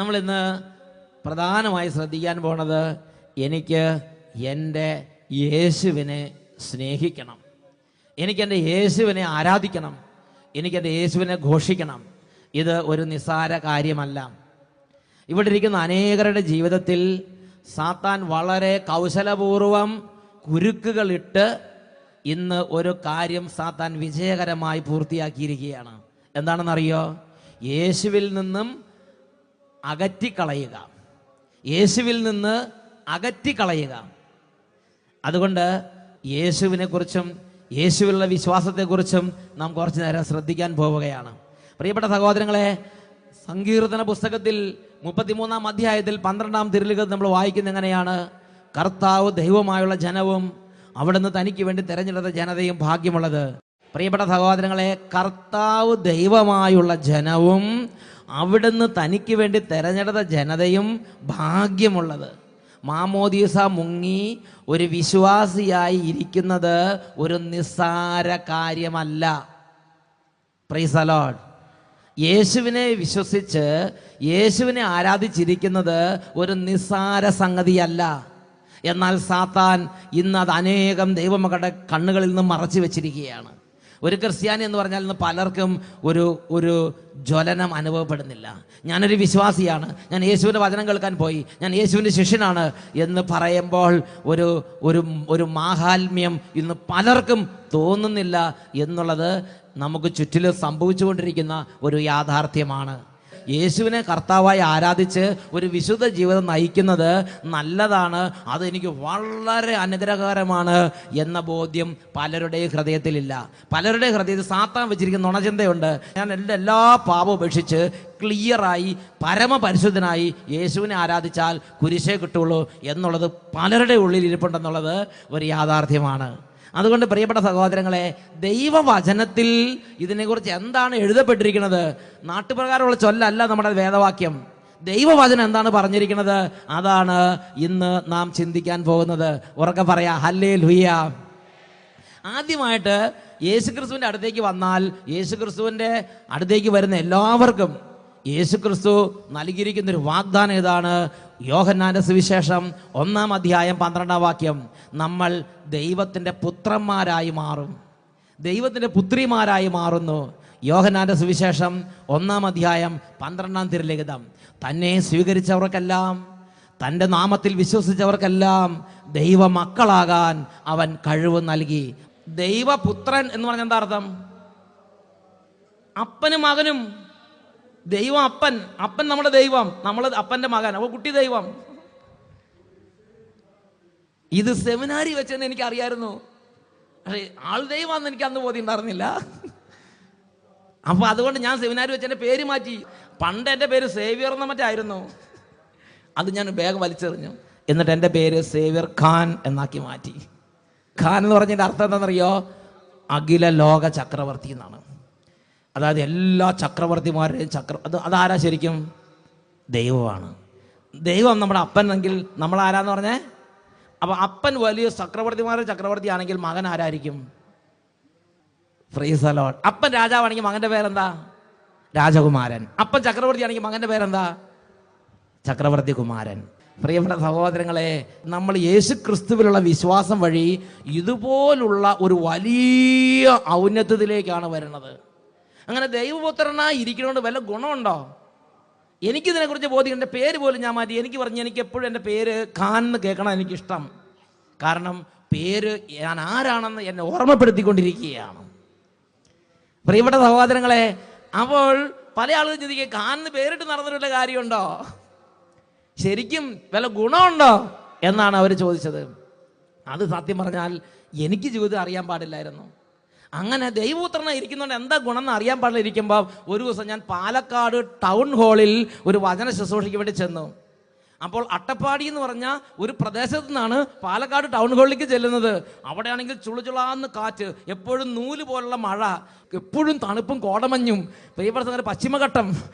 നമ്മളിന്ന് പ്രധാനമായി ശ്രദ്ധിക്കാൻ പോണത് എനിക്ക് എൻ്റെ യേശുവിനെ സ്നേഹിക്കണം, എനിക്കെൻ്റെ യേശുവിനെ ആരാധിക്കണം, എനിക്കെൻ്റെ യേശുവിനെ ഘോഷിക്കണം. ഇത് ഒരു നിസ്സാര കാര്യമല്ല. ഇവിടെ ഇരിക്കുന്ന അനേകരുടെ ജീവിതത്തിൽ സാത്താൻ വളരെ കൗശലപൂർവം കുരുക്കുകളിട്ട് ഇന്ന് ഒരു കാര്യം സാത്താൻ വിജയകരമായി പൂർത്തിയാക്കിയിരിക്കുകയാണ്. എന്താണെന്നറിയോ? യേശുവിൽ നിന്നും അകറ്റിക്കളയുക, യേശുവിൽ നിന്ന് അകറ്റിക്കളയുക. അതുകൊണ്ട് യേശുവിനെക്കുറിച്ചും യേശുവിലുള്ള വിശ്വാസത്തെക്കുറിച്ചും നാം കുറച്ചു നേരം ശ്രദ്ധിക്കാൻ പോവുകയാണ്. പ്രിയപ്പെട്ട സഹോദരങ്ങളെ, സങ്കീർത്തന പുസ്തകത്തിൽ 33-ാം അധ്യായത്തിൽ 12-ാം തിരുലിഖിതം നമ്മൾ വായിക്കുന്ന എങ്ങനെയാണ്? കർത്താവ് ദൈവമായുള്ള ജനവും അവിടുന്ന് തനിക്ക് വേണ്ടി തിരഞ്ഞെടുത്ത ജനതയും ഭാഗ്യമുള്ളത്. പ്രിയപ്പെട്ട സഹോദരങ്ങളെ, കർത്താവ് ദൈവമായുള്ള ജനവും അവിടുന്ന് തനിക്ക് വേണ്ടി തിരഞ്ഞെടുത്ത ജനതയും ഭാഗ്യമുള്ളത്. മാമോദീസ മുങ്ങി ഒരു വിശ്വാസിയായി ഇരിക്കുന്നത് ഒരു നിസ്സാര കാര്യമല്ല. Price the Lord. യേശുവിനെ വിശ്വസിച്ച് യേശുവിനെ ആരാധിച്ചിരിക്കുന്നത് ഒരു നിസ്സാര സംഗതിയല്ല. എന്നാൽ സാത്താൻ ഇന്ന് അത് അനേകം ദൈവമക്കളുടെ കണ്ണുകളിൽ നിന്ന് മറച്ചു വെച്ചിരിക്കുകയാണ്. ഒരു ക്രിസ്ത്യാനി എന്ന് പറഞ്ഞാൽ ഇന്ന് പലർക്കും ഒരു ജ്വലനം അനുഭവപ്പെടുന്നില്ല. ഞാനൊരു വിശ്വാസിയാണ്, ഞാൻ യേശുവിൻ്റെ വചനം കേൾക്കാൻ പോയി, ഞാൻ യേശുവിൻ്റെ ശിഷ്യനാണ് എന്ന് പറയുമ്പോൾ ഒരു മാഹാത്മ്യം ഇന്ന് പലർക്കും തോന്നുന്നില്ല എന്നുള്ളത് നമുക്ക് ചുറ്റിലും സംഭവിച്ചുകൊണ്ടിരിക്കുന്ന ഒരു യാഥാർത്ഥ്യമാണ്. യേശുവിനെ കർത്താവായി ആരാധിച്ച് ഒരു വിശുദ്ധ ജീവിതം നയിക്കുന്നത് നല്ലതാണ്, അതെനിക്ക് വളരെ അനുഗ്രഹകരമാണ് എന്ന ബോധ്യം പലരുടെയും ഹൃദയത്തിലില്ല. പലരുടെ ഹൃദയത്തിൽ സാത്താൻ വെച്ചിരിക്കുന്ന നുണചിന്തയുണ്ട്. ഞാൻ എൻ്റെ എല്ലാ പാപവും ഉപേക്ഷിച്ച് ക്ലിയറായി പരമപരിശുദ്ധനായി യേശുവിനെ ആരാധിച്ചാൽ കുരിശേ കിട്ടുള്ളൂ എന്നുള്ളത് പലരുടെ ഉള്ളിൽ ഇരിപ്പുണ്ടെന്നുള്ളത് ഒരു യാഥാർത്ഥ്യമാണ്. അതുകൊണ്ട് പ്രിയപ്പെട്ട സഹോദരങ്ങളെ, ദൈവവചനത്തിൽ ഇതിനെക്കുറിച്ച് എന്താണ് എഴുതപ്പെട്ടിരിക്കുന്നത്? നാട്ടുപ്രകാരമുള്ള ചൊല്ലല്ല നമ്മുടെ വേദവാക്യം. ദൈവവചനം എന്താണ് പറഞ്ഞിരിക്കുന്നത്? അതാണ് ഇന്ന് നാം ചിന്തിക്കാൻ പോകുന്നത്. ഉറക്കെ പറയാ ഹല്ലേലൂയ. ആദ്യമായിട്ട് യേശുക്രിസ്തുവിൻ്റെ അടുത്തേക്ക് വന്നാൽ, യേശുക്രിസ്തുവിൻ്റെ അടുത്തേക്ക് വരുന്ന എല്ലാവർക്കും യേശുക്രിസ്തു നൽകിയിരിക്കുന്നൊരു വാഗ്ദാനം ഇതാണ്. യോഹന്നാന്റെ സുവിശേഷം 1-ാം അധ്യായം 12-ാം വാക്യം, നമ്മൾ ദൈവത്തിൻ്റെ പുത്രന്മാരായി മാറും, ദൈവത്തിൻ്റെ പുത്രിമാരായി മാറുന്നു. യോഹന്നാന്റെ സുവിശേഷം 1-ാം അധ്യായം 12-ാം തിരുലിഖിതം, തന്നെ സ്വീകരിച്ചവർക്കെല്ലാം, തൻ്റെ നാമത്തിൽ വിശ്വസിച്ചവർക്കെല്ലാം ദൈവമക്കളാകാൻ അവൻ കഴിവ് നൽകി. ദൈവപുത്രൻ എന്ന് പറഞ്ഞാൽ എന്താ അർത്ഥം? അപ്പനും മകനും. ദൈവം അപ്പൻ, അപ്പൻ നമ്മുടെ ദൈവം, നമ്മൾ അപ്പൻ്റെ മകൻ, അപ്പോൾ കുട്ടി ദൈവം. ഇത് സെമിനാരി വെച്ചെന്ന് എനിക്കറിയായിരുന്നു, പക്ഷേ ആൾ ദൈവമാണെന്ന് എനിക്ക് അന്ന് ബോധ്യം ഉണ്ടായിരുന്നില്ല. അപ്പോൾ അതുകൊണ്ട് ഞാൻ സെമിനാരി വെച്ച് എൻ്റെ പേര് മാറ്റി. പണ്ട് എൻ്റെ പേര് സേവിയർ എന്ന മറ്റായിരുന്നു, അത് ഞാൻ വേഗം വലിച്ചെറിഞ്ഞു. എന്നിട്ട് എൻ്റെ പേര് സേവിയർ ഖാൻ എന്നാക്കി മാറ്റി. ഖാൻ എന്ന് പറഞ്ഞതിൻ്റെ അർത്ഥം എന്താണെന്നറിയോ? അഖില ലോക ചക്രവർത്തി എന്നാണ്. അതായത് എല്ലാ ചക്രവർത്തിമാരുടെയും അതാരാ ശരിക്കും? ദൈവമാണ്. ദൈവം നമ്മുടെ അപ്പൻ എങ്കിൽ നമ്മൾ ആരാന്ന് പറഞ്ഞേ? അപ്പോൾ അപ്പൻ വലിയ ചക്രവർത്തിമാരുടെ ചക്രവർത്തി ആണെങ്കിൽ മകൻ ആരായിരിക്കും? Price the Lord. അപ്പൻ രാജാവാണെങ്കിൽ മകൻ്റെ പേരെന്താ? രാജകുമാരൻ. അപ്പൻ ചക്രവർത്തി ആണെങ്കിൽ മകൻ്റെ പേരെന്താ? ചക്രവർത്തി കുമാരൻ. പ്രിയപ്പെട്ട സഹോദരങ്ങളെ, നമ്മൾ യേശു ക്രിസ്തുവിലുള്ള വിശ്വാസം വഴി ഇതുപോലുള്ള ഒരു വലിയ ഔന്നത്യത്തിലേക്കാണ് വരുന്നത്. അങ്ങനെ ദൈവപുത്രനായി ഇരിക്കുന്നതുകൊണ്ട് വല്ല ഗുണമുണ്ടോ? എനിക്കിതിനെക്കുറിച്ച് ബോധ്യം. എൻ്റെ പേര് പോലും ഞാൻ മാറ്റി. എനിക്ക് എപ്പോഴും എൻ്റെ പേര് ഖാൻ എന്ന് കേൾക്കണം എനിക്കിഷ്ടം. കാരണം പേര് ഞാൻ ആരാണെന്ന് എന്നെ ഓർമ്മപ്പെടുത്തിക്കൊണ്ടിരിക്കുകയാണ്. പ്രിയപ്പെട്ട സഹോദരങ്ങളെ, അപ്പോൾ പല ആളുകളും ചിന്തിക്കുക, ഖാൻ എന്ന് പേരിട്ട് നടന്നിട്ടുള്ള കാര്യമുണ്ടോ? ശരിക്കും വല്ല ഗുണമുണ്ടോ എന്നാണ് അവർ ചോദിച്ചത്. അത് സത്യം പറഞ്ഞാൽ എനിക്ക് ജീവിതം അറിയാൻ പാടില്ലായിരുന്നു. അങ്ങനെ ദൈവപുത്രനായി ഇരിക്കുന്നതുകൊണ്ട് എന്താ ഗുണം എന്ന് അറിയാൻ പാടില്ല. ഇരിക്കുമ്പോൾ ഒരു ദിവസം ഞാൻ പാലക്കാട് ടൗൺ ഹാളിൽ ഒരു വചന ശുശ്രൂഷയ്ക്ക് വേണ്ടി ചെന്നു. അപ്പോൾ അട്ടപ്പാടി എന്ന് പറഞ്ഞ ഒരു പ്രദേശത്തു നിന്നാണ് പാലക്കാട് ടൗൺ ഹാളിലേക്ക് ചെല്ലുന്നത്. അവിടെയാണെങ്കിൽ ചുളുചുളാന്ന് കാറ്റ്, എപ്പോഴും നൂല് പോലുള്ള മഴ, എപ്പോഴും തണുപ്പും കോടമഞ്ഞും. പ്രിയപ്പെട്ട പശ്ചിമഘട്ടം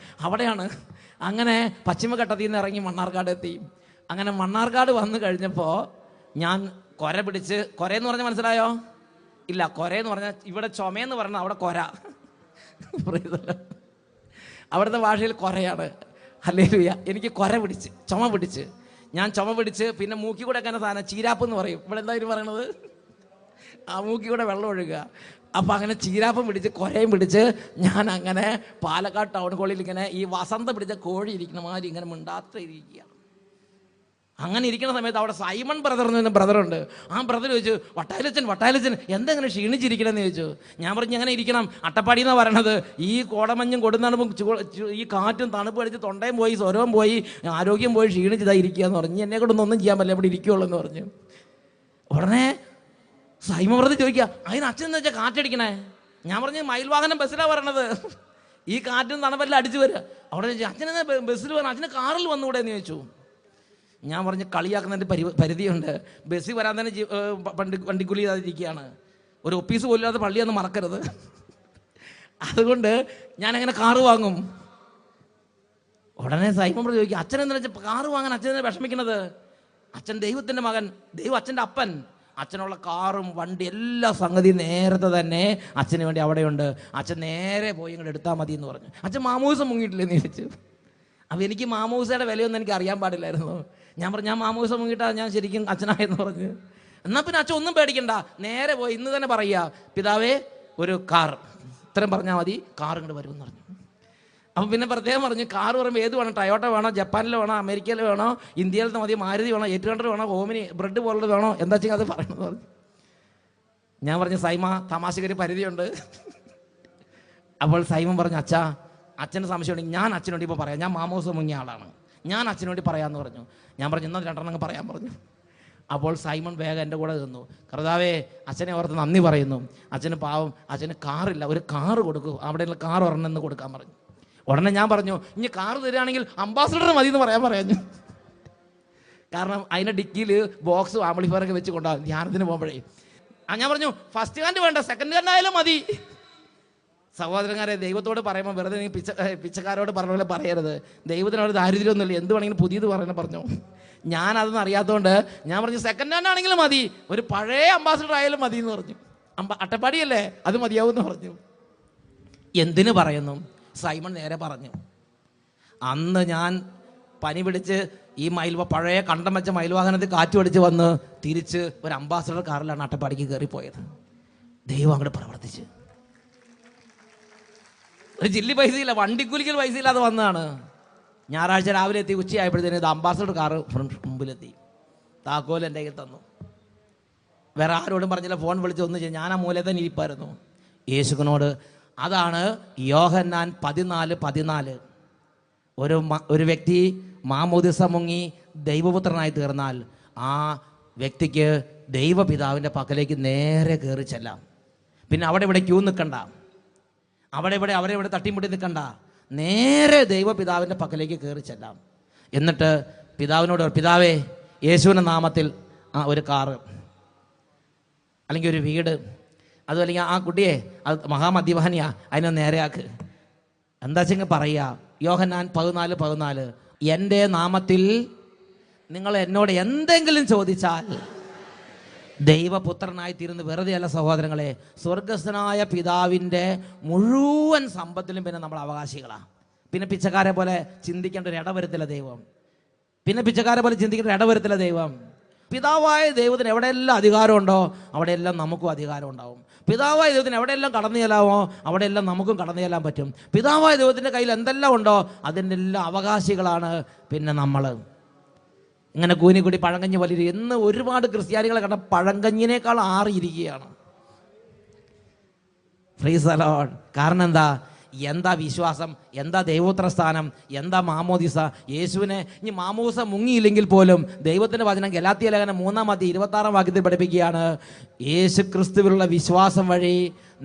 അവിടെയാണ്. അങ്ങനെ പശ്ചിമഘട്ടത്തിൽ നിന്ന് ഇറങ്ങി മണ്ണാർക്കാട് എത്തി. അങ്ങനെ മണ്ണാർക്കാട് വന്നു കഴിഞ്ഞപ്പോൾ ഞാൻ കൊര പിടിച്ച്, കൊരയെന്ന് പറഞ്ഞാൽ മനസ്സിലായോ? ഇല്ല, കൊരയെന്ന് പറഞ്ഞാൽ ഇവിടെ ചുമയെന്ന് പറഞ്ഞാൽ അവിടെ കൊര, അവിടുത്തെ ഭാഷയിൽ കൊരയാണ്. ഹല്ലേലൂയ. എനിക്ക് കൊര പിടിച്ച്, ചുമ പിടിച്ച്, ഞാൻ ചുമ പിടിച്ച്, പിന്നെ മൂക്കി കൂടെ ഒക്കെ സാധനം ചീരാപ്പ് എന്ന് പറയും, ഇവിടെ എന്താ ഇതിന് പറയണത്, ആ മൂക്കി കൂടെ വെള്ളം ഒഴുകുക. അപ്പം അങ്ങനെ ചീരാപ്പം പിടിച്ച് കൊരയും പിടിച്ച് ഞാൻ അങ്ങനെ പാലക്കാട് ടൗൺ ഹാളിൽ ഇങ്ങനെ ഈ വസന്ത പിടിച്ച കോഴി ഇരിക്കുന്ന മാതിരി ഇങ്ങനെ മിണ്ടാത്ത ഇരിക്കുക. അങ്ങനെ ഇരിക്കുന്ന സമയത്ത് അവിടെ സൈമൺ ബ്രദർ എന്ന് ബ്രദറുണ്ട്. ആ ബ്രദർ ചോദിച്ചു, വട്ടായലച്ചൻ എന്തെങ്ങനെ ക്ഷീണിച്ചിരിക്കണമെന്ന് ചോദിച്ചു. ഞാൻ പറഞ്ഞു, അങ്ങനെ ഇരിക്കണം, അട്ടപ്പാടി എന്നാണ് പറയണത്, ഈ കോടമഞ്ഞും കൊടുന്നണും ഈ കാറ്റും തണുപ്പ് അടിച്ച് തൊണ്ടയും പോയി സ്വരവും പോയി ആരോഗ്യം പോയി ക്ഷീണിച്ചതായി ഇരിക്കുക എന്ന് പറഞ്ഞു. എന്നെ കൊണ്ടൊന്നും ചെയ്യാൻ പറ്റില്ല, ഇവിടെ ഇരിക്കുള്ളൂ എന്ന് പറഞ്ഞു. ഉടനെ സൈമൺ ബ്രദർ ചോദിക്കുക, അതിന് അച്ഛൻ എന്ന് വെച്ചാൽ കാറ്റടിക്കണേ? ഞാൻ പറഞ്ഞു, മയിൽവാഹനം ബസ്സിലാണ് പറയണത്, ഈ കാറ്റും തണുപ്പെല്ലാം അടിച്ചു വരിക. അവിടെ ചോദിച്ചു, അച്ഛനെന്നാ ബസ്സിൽ വരണം, അച്ഛന് കാറിൽ വന്നുകൂടെ എന്ന് ചോദിച്ചു. ഞാൻ പറഞ്ഞ്, കളിയാക്കുന്നതിൻ്റെ പരിധിയുണ്ട്, ബസ്സിൽ വരാൻ തന്നെ വണ്ടിക്കൂലി ചെയ്തിരിക്കുകയാണ്, ഒരു ഒപ്പീസ് പോലും ഇല്ലാത്ത പള്ളിയൊന്നും മറക്കരുത്, അതുകൊണ്ട് ഞാനങ്ങനെ കാറ് വാങ്ങും. ഉടനെ സൈമൺ ബ്രദർ ചോദിക്കും, അച്ഛൻ എന്താ വെച്ചാൽ കാറ് വാങ്ങാൻ അച്ഛനെ വിഷമിക്കുന്നത്? അച്ഛൻ ദൈവത്തിൻ്റെ മകൻ, ദൈവം അച്ഛൻ്റെ അപ്പൻ, അച്ഛനുള്ള കാറും വണ്ടി എല്ലാ സംഗതിയും നേരത്തെ തന്നെ അച്ഛന് വേണ്ടി അവിടെയുണ്ട്, അച്ഛൻ നേരെ പോയി ഇങ്ങോട്ട് എടുത്താൽ മതി എന്ന് പറഞ്ഞു. അച്ഛൻ മാമൂസം മുങ്ങിയിട്ടില്ലെന്ന് ചോദിച്ചു. അപ്പോൾ എനിക്ക് മാമൂസയുടെ വിലയൊന്നും എനിക്ക് അറിയാൻ പാടില്ലായിരുന്നു. ഞാൻ പറഞ്ഞു, ഞാൻ മാമൂസം മുങ്ങിയിട്ടാണ് ഞാൻ ശരിക്കും അച്ഛനായെന്ന് പറഞ്ഞു. എന്നാൽ പിന്നെ അച്ഛൻ ഒന്നും പേടിക്കണ്ട, നേരെ പോയി ഇന്ന് തന്നെ പറയുക, പിതാവേ ഒരു കാർ, ഇത്രയും പറഞ്ഞാൽ മതി, കാർ ഇങ്ങോട്ട് വരുമെന്ന് പറഞ്ഞു. അപ്പം പിന്നെ പ്രത്യേകം പറഞ്ഞു, കാർ പറയുമ്പോൾ ഏത് വേണം, ടയോട്ട വേണോ, ജപ്പാനിൽ വേണോ, അമേരിക്കയിൽ വേണോ, ഇന്ത്യയിലത്തെ മതി, മാരുതി വേണോ, 800 വേണോ, ഓമിനി ബ്രെഡ് പോലുള്ളത് വേണോ, എന്താ വെച്ചാൽ അത് പറയണമെന്ന് പറഞ്ഞു. ഞാൻ പറഞ്ഞു, സൈമ തമാശക്കൊരു പരിധിയുണ്ട്. അപ്പോൾ സൈമൻ പറഞ്ഞു, അച്ഛാ അച്ഛൻ്റെ സംശയമുണ്ടെങ്കിൽ ഞാൻ അച്ഛനോട് ഇപ്പോൾ പറയാം, ഞാൻ മാമോസം മുങ്ങിയ ആളാണ്, ഞാൻ അച്ഛനോട് പറയാമെന്ന് പറഞ്ഞു. ഞാൻ പറഞ്ഞു, എന്നാൽ 2 പറയാൻ പറഞ്ഞു. അപ്പോൾ സൈമൺ വേഗം എൻ്റെ കൂടെ നിന്നു. കർത്താവേ, അച്ഛനെ ഓർത്ത് നന്ദി പറയുന്നു, അച്ഛന് പാവം, അച്ഛന് കാറില്ല, ഒരു കാറ് കൊടുക്കൂ, അവിടെയുള്ള കാർ ഒരെണ്ണം കൊടുക്കാൻ പറഞ്ഞു. ഉടനെ ഞാൻ പറഞ്ഞു, ഇനി കാറ് തരികയാണെങ്കിൽ അംബാസഡർ മതി എന്ന് പറയാൻ പറഞ്ഞു. കാരണം അതിൻ്റെ ഡിക്കിയിൽ ബോക്സും ആംപ്ലിഫയറൊക്കെ വെച്ച് കൊണ്ടാകും ധ്യാനത്തിന് പോകുമ്പോഴേ. ഞാൻ പറഞ്ഞു, ഫസ്റ്റ് ഹാൻഡ് വേണ്ട, സെക്കൻഡ് ഹാൻഡ് ആയാലും മതി. സഹോദരന്മാരെ, ദൈവത്തോട് പറയുമ്പോൾ വെറുതെ നീ പിച്ചക്കാരോട് പറഞ്ഞ പോലെ പറയരുത്. ദൈവത്തിനോട് ദാരിദ്ര്യമൊന്നുമില്ല, എന്ത് വേണമെങ്കിലും പുതിയത് പറഞ്ഞു. ഞാനതൊന്നും അറിയാത്തതുകൊണ്ട് ഞാൻ പറഞ്ഞു, സെക്കൻഡ് ഹാൻഡ് ആണെങ്കിലും മതി, ഒരു പഴയ അംബാസഡർ ആയാലും മതി എന്ന് പറഞ്ഞു. അട്ടപ്പാടിയല്ലേ, അത് മതിയാവും എന്ന് പറഞ്ഞു. എന്തിനു പറയുന്നു? സൈമൺ നേരെ പറഞ്ഞു, അന്ന് ഞാൻ പനി പിടിച്ച് ഈ പഴയ കണ്ടം വെച്ച മയിൽവാഹനത്തിൽ കാറ്റ് പിടിച്ച് വന്ന് തിരിച്ച് ഒരു അംബാസഡർ കാറിലാണ് അട്ടപ്പാടിക്ക് കയറിപ്പോയത്. ദൈവം അങ്ങോട്ട് പ്രവർത്തിച്ച്. ഒരു ജില്ലി പൈസയില്ല, വണ്ടിക്കൂലിക്കൽ പൈസ ഇല്ലാതെ വന്നതാണ്. ഞായറാഴ്ച രാവിലെ എത്തി, ഉച്ചയായപ്പോഴത്തേന് ഇത് അംബാസഡർ കാറ് മുമ്പിലെത്തി, താക്കോൽ എൻ്റെ കയ്യിൽ തന്നു. വേറെ ആരോടും പറഞ്ഞില്ല, ഫോൺ വിളിച്ച് ഒന്നും ചെയ്യും, ഞാൻ ആ മൂലയിൽ തന്നെ ഇരിപ്പായിരുന്നു യേശുവിനോട്. അതാണ് യോഹന്നാൻ 14:14. ഒരു വ്യക്തി മാമോദിസ മുങ്ങി ദൈവപുത്രനായി തീർന്നാൽ ആ വ്യക്തിക്ക് ദൈവപിതാവിൻ്റെ പക്കലേക്ക് നേരെ കയറി ചെല്ലാം. പിന്നെ അവിടെ ഇവിടെ ക്യൂ നിൽക്കണ്ട, അവിടെ ഇവിടെ തട്ടിമുട്ടി നിൽക്കണ്ട, നേരെ ദൈവപിതാവിൻ്റെ പക്കലേക്ക് കയറി ചെല്ലാം. എന്നിട്ട് പിതാവിനോട്, പിതാവേ, യേശുവിൻ്റെ നാമത്തിൽ ഒരു കാറ് അല്ലെങ്കിൽ ഒരു വീട്, അതും അല്ലെങ്കിൽ ആ കുട്ടിയെ, അത് മഹാമദ്യപാനിയാ, അതിനെ നേരെയാക്ക്. എന്താ വെച്ചെങ്കിൽ പറയുക, യോഹന്നാൻ 14:14, എൻ്റെ നാമത്തിൽ നിങ്ങൾ എന്നോട് എന്തെങ്കിലും ചോദിച്ചാൽ ദൈവപുത്രനായി തീരുന്ന വെറുതെയല്ല സഹോദരങ്ങളെ, സ്വർഗസ്ഥനായ പിതാവിൻ്റെ മുഴുവൻ സമ്പത്തിലും പിന്നെ നമ്മൾ അവകാശികളാണ്. പിന്നെ പിച്ചക്കാരെ പോലെ ചിന്തിക്കേണ്ട ഒരു ഇടവരുത്തില്ല ദൈവം. പിതാവായ ദൈവത്തിന് എവിടെയെല്ലാം അധികാരമുണ്ടോ അവിടെയെല്ലാം നമുക്കും അധികാരം ഉണ്ടാവും. പിതാവായ ദൈവത്തിന് എവിടെയെല്ലാം കടന്നു ചെല്ലാമോ അവിടെയെല്ലാം നമുക്കും കടന്നു ചെല്ലാൻ പറ്റും. പിതാവായ ദൈവത്തിൻ്റെ കയ്യിൽ എന്തെല്ലാം ഉണ്ടോ അതിൻ്റെ എല്ലാം അവകാശികളാണ് പിന്നെ നമ്മൾ. ഇങ്ങനെ കൂനിക്കുടി പഴങ്കഞ്ഞി പോലെ എന്ന് ഒരുപാട് ക്രിസ്ത്യാനികളെ കണ്ട പഴങ്കഞ്ഞിനേക്കാൾ ആറിയിരിക്കുകയാണ്. Praise the Lord. കാരണം എന്താ വിശ്വാസം, എന്താ ദൈവോത്തര സ്ഥാനം, എന്താ മാമോദിസ? യേശുവിനെ ഇനി മാമോദിസ മുങ്ങിയില്ലെങ്കിൽ പോലും ദൈവത്തിൻ്റെ വചനം ഗലാത്യ ലേഖനം 3:26 പഠിപ്പിക്കുകയാണ്, യേശു ക്രിസ്തുവിലുള്ള വിശ്വാസം വഴി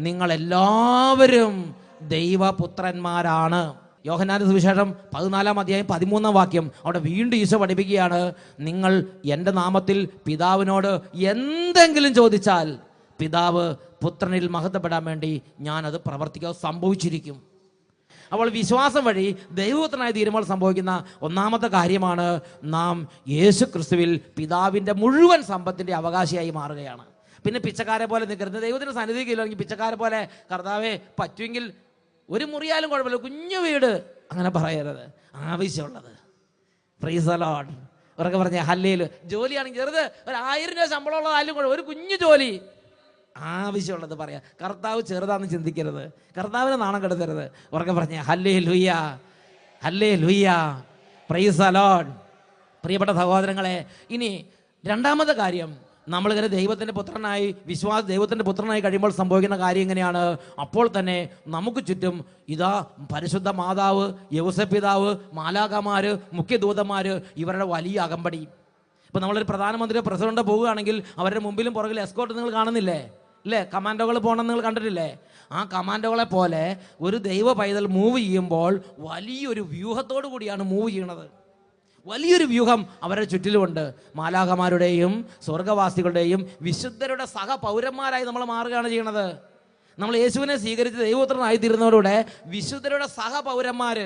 നിങ്ങളെല്ലാവരും ദൈവപുത്രന്മാരാണ്. യോഹന്നാന്റെ സുവിശേഷം 14:13 അവിടെ വീണ്ടും ഈശോ പഠിപ്പിക്കുകയാണ്, നിങ്ങൾ എൻ്റെ നാമത്തിൽ പിതാവിനോട് എന്തെങ്കിലും ചോദിച്ചാൽ പിതാവ് പുത്രനിൽ മഹത്വപ്പെടാൻ വേണ്ടി ഞാനത് പ്രവർത്തിക്കാതെ സംഭവിച്ചിരിക്കും. അപ്പോൾ വിശ്വാസം വഴി ദൈവപുത്രനായി തീരുമ്പോൾ സംഭവിക്കുന്ന ഒന്നാമത്തെ കാര്യമാണ് നാം യേശു ക്രിസ്തുവിൽ പിതാവിൻ്റെ മുഴുവൻ സമ്പത്തിൻ്റെ അവകാശിയായി മാറുകയാണ്. പിന്നെ പിച്ചക്കാരെ പോലെ നിൽക്കരുത്. ദൈവത്തിൻ്റെ സന്നിധിയില്ലെങ്കിൽ പിച്ചക്കാരെ പോലെ കർത്താവേ പറ്റുമെങ്കിൽ ഒരു മുറിയാലും കുഴപ്പമില്ല, കുഞ്ഞു വീട് അങ്ങനെ പറയരുത്. ആവശ്യമുള്ളത്. Price the Lord. ഉറക്കെ പറഞ്ഞ ഹല്ലേലൂയ. ജോലിയാണെങ്കിൽ ചെറുത്, ഒരു 1000 രൂപ ശമ്പളമുള്ളതായാലും കൂടെ ഒരു കുഞ്ഞു ജോലി, ആവശ്യമുള്ളത് പറയാം. കർത്താവ് ചെറുതാണെന്ന് ചിന്തിക്കരുത്, കർത്താവിനെ നാണം കെടുത്തരുത്. ഉറക്കെ പറഞ്ഞ hallelujah, hallelujah, price the Lord. പ്രിയപ്പെട്ട സഹോദരങ്ങളെ, ഇനി രണ്ടാമത്തെ കാര്യം, നമ്മളിങ്ങനെ ദൈവത്തിൻ്റെ പുത്രനായി ദൈവത്തിൻ്റെ പുത്രനായി കഴിയുമ്പോൾ സംഭവിക്കുന്ന കാര്യം എങ്ങനെയാണ്? അപ്പോൾ തന്നെ നമുക്ക് ചുറ്റും ഇതാ പരിശുദ്ധ മാതാവ്, യൗസേപ്പ് പിതാവ്, മാലാഖമാർ, മുഖ്യദൂതന്മാർ, ഇവരുടെ വലിയ അകമ്പടി. ഇപ്പം നമ്മളൊരു പ്രധാനമന്ത്രി പ്രസിഡന്റ് പോവുകയാണെങ്കിൽ അവരുടെ മുമ്പിലും പുറകിൽ എസ്കോർട്ട് നിങ്ങൾ കാണുന്നില്ലേ? ഇല്ലേ? കമാൻഡോകൾ പോകണം നിങ്ങൾ കണ്ടിട്ടില്ലേ? ആ കമാൻഡോകളെ പോലെ ഒരു ദൈവ പൈതൽ മൂവ് ചെയ്യുമ്പോൾ വലിയൊരു വ്യൂഹത്തോടു കൂടിയാണ് മൂവ് ചെയ്യണത്. വലിയൊരു വ്യൂഹം അവരുടെ ചുറ്റിലുമുണ്ട്. മാലാഖമാരുടെയും സ്വർഗവാസികളുടെയും വിശുദ്ധരുടെ സഹപൗരന്മാരായി നമ്മൾ മാറുകയാണ് ചെയ്യണത്. നമ്മൾ യേശുവിനെ സ്വീകരിച്ച് ദൈവപുത്രനായി തീരുന്നതോടെ വിശുദ്ധരുടെ സഹപൗരന്മാർ,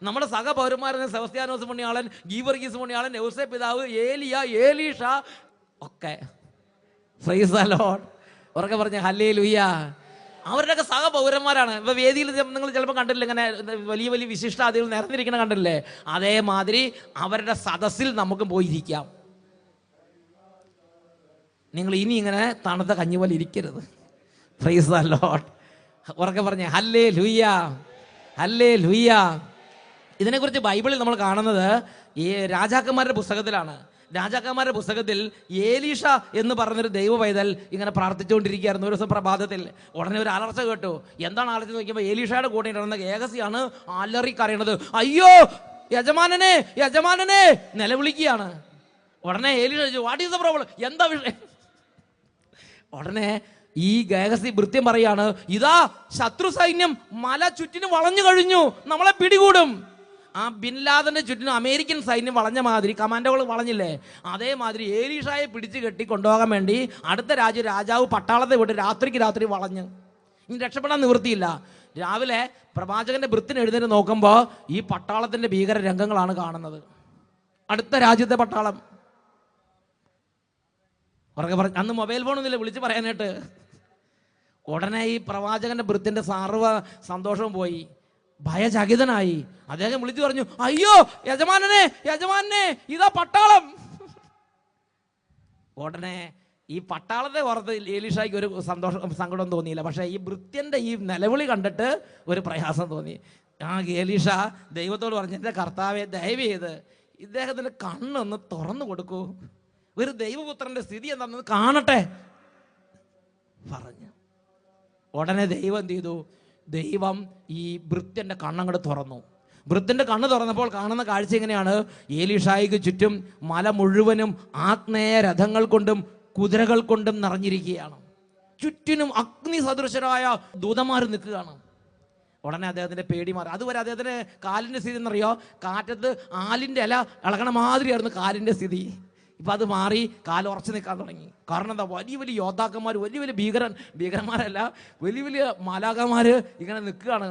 നമ്മുടെ സഹപൗരന്മാരെന്ന് സെബസ്ത്യാനോസ് പുണ്യാളൻ, ഗീവർഗീസ് പുണ്യാളൻ, യൗസേപ്പ് പിതാവ്, ഏലിയ, ഏലീഷ ഒക്കെ. Price the Lord. ഉറക്കെ പറഞ്ഞ ഹല്ലേലൂയ. അവരുടെയൊക്കെ സഹപൗരന്മാരാണ്. ഇപ്പൊ വേദിയിൽ നിങ്ങൾ ചിലപ്പോൾ കണ്ടില്ല, ഇങ്ങനെ വലിയ വലിയ വിശിഷ്ടാദികൾ നിറഞ്ഞിരിക്കണം കണ്ടില്ലേ? അതേമാതിരി അവരുടെ സദസ്സിൽ നമുക്ക് പോയിരിക്കാം. നിങ്ങൾ ഇനി ഇങ്ങനെ തണുത്ത കഞ്ഞി പോലെ ഇരിക്കരുത്. Praise the Lord. ഉറക്കെ പറഞ്ഞ ഹല്ലേലൂയ, ഹല്ലേലൂയ. ഇതിനെക്കുറിച്ച് ബൈബിളിൽ നമ്മൾ കാണുന്നത് ഈ രാജാക്കന്മാരുടെ പുസ്തകത്തിലാണ്. രാജാക്കന്മാരുടെ പുസ്തകത്തിൽ ഏലീഷ എന്ന് പറഞ്ഞൊരു ദൈവ പൈതൽ ഇങ്ങനെ പ്രാർത്ഥിച്ചുകൊണ്ടിരിക്കുകയായിരുന്നു ഒരു ദിവസം പ്രഭാതത്തിൽ. ഉടനെ ഒരു അലർച്ച കേട്ടു. എന്താണ് അലർച്ച നോക്കിയപ്പോൾ ഏലീഷയുടെ കൂടെ ഉണ്ടായിരുന്ന ഗേഹസിയാണ് അലറിക്കറിയണത്. അയ്യോ യജമാനനെ, യജമാനനെ നിലവിളിക്കുകയാണ്. ഉടനെ ഏലീഷ ചോദിച്ചു, വാട്ട് ഈസ് ദ പ്രോബ്ലം? എന്താ വിഷയം? ഉടനെ ഈ ഗേഹസി ഭൃത്യം പറയാണ്, ഇതാ ശത്രു സൈന്യം മല ചുറ്റിനും വളഞ്ഞു കഴിഞ്ഞു, നമ്മളെ പിടികൂടും. ആ ബിൻ ലാദന്റെ ചുറ്റിനും അമേരിക്കൻ സൈന്യം വളഞ്ഞ മാതിരി, കമാൻഡോകൾ വളഞ്ഞില്ലേ, അതേമാതിരി ഏലീഷായെ പിടിച്ചു കെട്ടി കൊണ്ടുപോകാൻ വേണ്ടി അടുത്ത രാജാവ് പട്ടാളത്തെ വിട്ട് രാത്രി വളഞ്ഞ്. ഇനി രക്ഷപ്പെടാൻ നിവൃത്തിയില്ല. രാവിലെ പ്രവാചകന്റെ വൃത്തിന് എഴുന്നേറ്റ് നോക്കുമ്പോൾ ഈ പട്ടാളത്തിന്റെ ഭീകര രംഗങ്ങളാണ് കാണുന്നത്. അടുത്ത രാജ്യത്തെ പട്ടാളം. അന്ന് മൊബൈൽ ഫോണൊന്നുമില്ല വിളിച്ച് പറയാനായിട്ട്. ഉടനെ ഈ പ്രവാചകന്റെ വൃത്തിന്റെ സർവ്വ സന്തോഷവും പോയി, ഭയചകിതനായി. അദ്ദേഹം വിളിച്ചു പറഞ്ഞു, അയ്യോ യജമാനനെ, യജമാനെ, ഇതാ പട്ടാളം. ഉടനെ ഈ പട്ടാളത്തെ ഓർത്ത് ഏലീഷായ്ക്ക് ഒരു സങ്കടം തോന്നിയില്ല. പക്ഷേ ഈ ഭൃത്യന്റെ ഈ നിലവിളി കണ്ടിട്ട് ഒരു പ്രയാസം തോന്നി. ആ ഏലീഷ ദൈവത്തോട് പറഞ്ഞു, എൻ്റെ കർത്താവെ, ദയവ് ചെയ്ത് ഇദ്ദേഹത്തിന്റെ കണ്ണൊന്ന് തുറന്നു കൊടുക്കൂ, ഒരു ദൈവപുത്രന്റെ സ്ഥിതി എന്താണെന്ന് കാണട്ടെ പറഞ്ഞു. ഉടനെ ദൈവം എന്ത് ചെയ്തു? ദൈവം ഈ ഭൃത്യന്റെ കണ്ണങ്ങോട്ട് തുറന്നു. ഭൃത്യന്റെ കണ്ണ് തുറന്നപ്പോൾ കാണുന്ന കാഴ്ച എങ്ങനെയാണ്? ഏലീഷായിക്ക് ചുറ്റും മല മുഴുവനും ആഗ്നേയ രഥങ്ങൾ കൊണ്ടും കുതിരകൾ കൊണ്ടും നിറഞ്ഞിരിക്കുകയാണ്. ചുറ്റിനും അഗ്നി സദൃശരായ ദൂതന്മാർ നിൽക്കുകയാണ്. ഉടനെ അദ്ദേഹത്തിന്റെ പേടി മാറി. അതുവരെ അദ്ദേഹത്തിന് കാലിന്റെ സ്ഥിതി എന്നറിയോ? കാറ്റത്ത് ആലിന്റെ ഇല ഇളകണ മാതിരിയായിരുന്നു കാലിന്റെ സ്ഥിതി. ഇപ്പം അത് മാറി, കാലുറച്ച് നിൽക്കാൻ തുടങ്ങി. കാരണം എന്താ? വലിയ വലിയ യോദ്ധാക്കന്മാർ, വലിയ വലിയ ഭീകരന്മാരല്ല, വലിയ വലിയ മാലാഖമാർ ഇങ്ങനെ നിൽക്കുകയാണ്,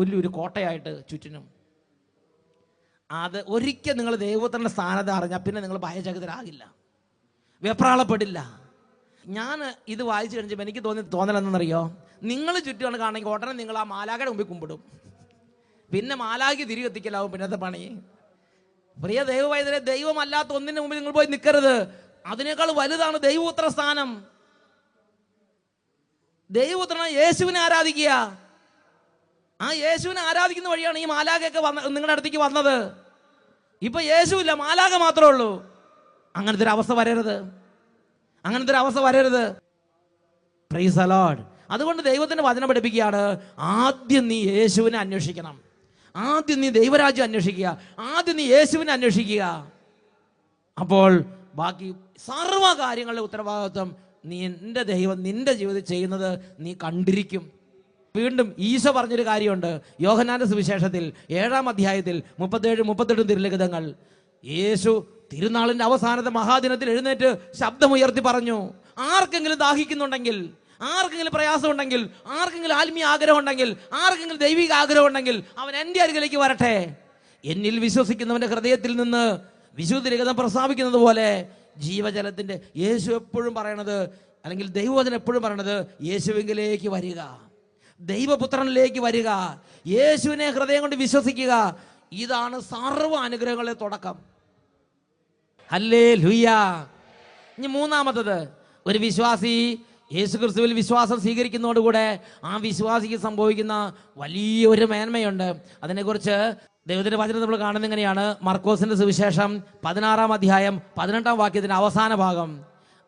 വലിയൊരു കോട്ടയായിട്ട് ചുറ്റിനും. അത് ഒരിക്കൽ നിങ്ങൾ ദൈവത്തിൻ്റെ സ്ഥാനത്ത് അറിഞ്ഞാൽ പിന്നെ നിങ്ങൾ ഭയചകിതരാകില്ല, വെപ്രാളപ്പെടില്ല. ഞാൻ ഇത് വായിച്ചു കഴിഞ്ഞപ്പോൾ എനിക്ക് തോന്നലെന്നറിയോ? നിങ്ങൾ ചുറ്റുമാണ് കാണണമെങ്കിൽ ഉടനെ നിങ്ങൾ ആ മാലാഖയുടെ മുമ്പിൽ കുമ്പിടും. പിന്നെ മാലാഖി തിരികെത്തിക്കലാവും പിന്നത്തെ പണി. പ്രിയ ദൈവവൈദ്യരെ, ദൈവമല്ലാത്ത ഒന്നിന്റെ മുമ്പിൽ നിങ്ങൾ പോയി നിൽക്കരുത്. അതിനേക്കാൾ വലുതാണ് ദൈവപുത്ര സ്ഥാനം. ദൈവപുത്രനെ യേശുവിനെ ആരാധിക്കുക. ആ യേശുവിനെ ആരാധിക്കുന്ന വഴിയാണ് ഈ മാലാഖയൊക്കെ നിങ്ങളുടെ അടുത്തേക്ക് വന്നത്. ഇപ്പൊ യേശുവില്ല, മാലാഖ മാത്രമേ ഉള്ളൂ. അങ്ങനത്തെ ഒരു അവസ്ഥ വരരുത്, അങ്ങനത്തെ ഒരു അവസ്ഥ വരരുത്. Price the Lord. അതുകൊണ്ട് ദൈവത്തിന്റെ വചനം പഠിപ്പിക്കുകയാണ്, ആദ്യം നീ യേശുവിനെ അന്വേഷിക്കണം, ആദ്യം നീ ദൈവരാജ്യം അന്വേഷിക്കുക, ആദ്യം നീ യേശുവിനെ അന്വേഷിക്കുക. അപ്പോൾ ബാക്കി സർവ്വ കാര്യങ്ങളുടെ ഉത്തരവാദിത്വം നിന്റെ ദൈവം നിന്റെ ജീവിതത്തിൽ ചെയ്യുന്നത് നീ കണ്ടിരിക്കും. വീണ്ടും ഈശോ പറഞ്ഞൊരു കാര്യമുണ്ട് യോഹന്നാന്റെ സുവിശേഷത്തിൽ 7-ാം അധ്യായത്തിൽ 37-38 തിരുലിഖിതങ്ങൾ. യേശു തിരുനാളിന്റെ അവസാനത്തെ മഹാദിനത്തിൽ എഴുന്നേറ്റ് ശബ്ദമുയർത്തി പറഞ്ഞു, ആർക്കെങ്കിലും ദാഹിക്കുന്നുണ്ടെങ്കിൽ, ആർക്കെങ്കിലും പ്രയാസം ഉണ്ടെങ്കിൽ, ആർക്കെങ്കിലും ആത്മീയ ആഗ്രഹം ഉണ്ടെങ്കിൽ, ആർക്കെങ്കിലും ദൈവിക ആഗ്രഹം ഉണ്ടെങ്കിൽ അവൻ എൻ്റെ അരികിലേക്ക് വരട്ടെ. എന്നിൽ വിശ്വസിക്കുന്നവന്റെ ഹൃദയത്തിൽ നിന്ന് വിശുദ്ധ ലിഖിതം പ്രസ്താവിക്കുന്നത് പോലെ ജീവജലത്തിന്റെ, യേശു എപ്പോഴും പറയണത്, അല്ലെങ്കിൽ ദൈവവചനം എപ്പോഴും പറയണത്, യേശുവിലേക്ക് വരിക. ദൈവപുത്രനിലേക്ക് വരിക, യേശുവിനെ ഹൃദയം കൊണ്ട് വിശ്വസിക്കുക. ഇതാണ് സർവ്വ അനുഗ്രഹങ്ങളുടെ തുടക്കം. ഹല്ലേലൂയ. ഇനി മൂന്നാമത്തത്, ഒരു വിശ്വാസി യേശുക്രിസ്തുവിൽ വിശ്വാസം സ്വീകരിക്കുന്നതോടുകൂടെ ആ വിശ്വാസിക്ക് സംഭവിക്കുന്ന വലിയൊരു മേന്മയുണ്ട്. അതിനെക്കുറിച്ച് ദൈവത്തിന്റെ വചനം നമ്മൾ കാണുന്നത് എങ്ങനെയാണ്? മർക്കോസിന്റെ സുവിശേഷം 16-ാം അധ്യായം 18-ാം വാക്യത്തിന്റെ അവസാന ഭാഗം